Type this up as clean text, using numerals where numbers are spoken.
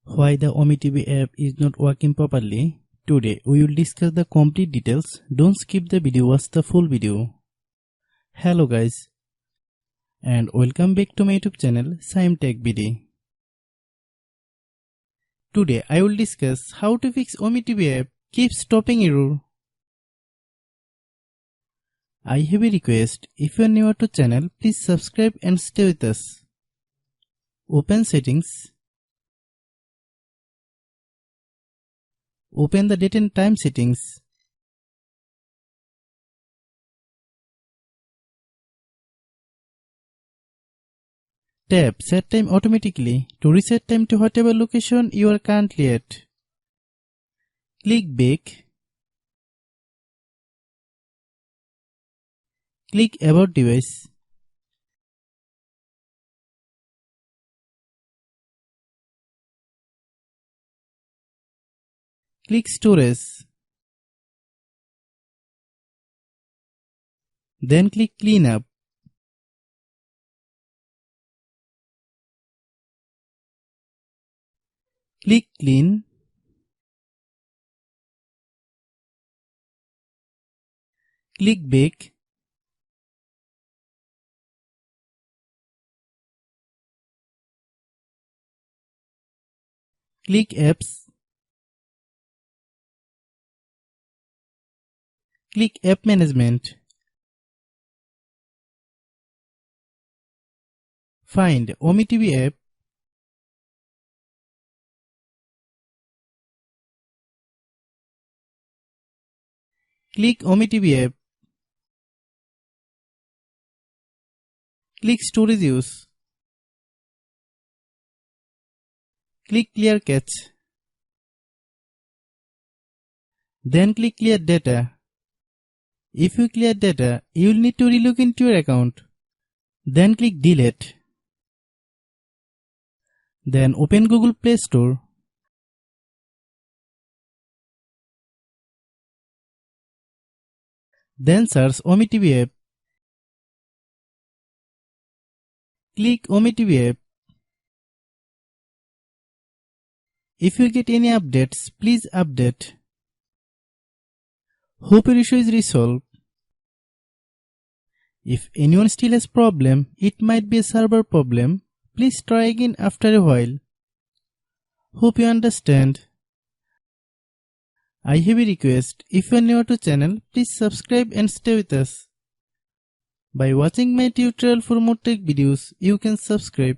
Why the OmeTV app is not working properly? Today we will discuss the complete details. Don't skip the video, watch the full video. Hello guys and welcome back to my YouTube channel Shaem Tech BD. Today I will discuss how to fix OmeTV app keeps stopping error. I have a request. If you are new to channel, please subscribe and stay with us. Open settings. Open the date and time settings. Tap set time automatically to reset time to whatever location you are currently at. Click back. Click about device. Click storage. Then click cleanup. Click clean. Click back. Click apps. Click app management. Find OmeTV app. Click OmeTV app. Click storage use. Click clear cache. Then click clear data. If you clear data, you will need to relog into your account. Then click delete. Then open Google Play Store. Then search OmeTV app. Click OmeTV app. If you get any updates, please update. Hope your issue is resolved. If anyone still has problem, it might be a server problem. Please try again after a while. Hope you understand. I have a request. If you are new to channel, please subscribe and stay with us. By watching my tutorial for more tech videos, you can subscribe.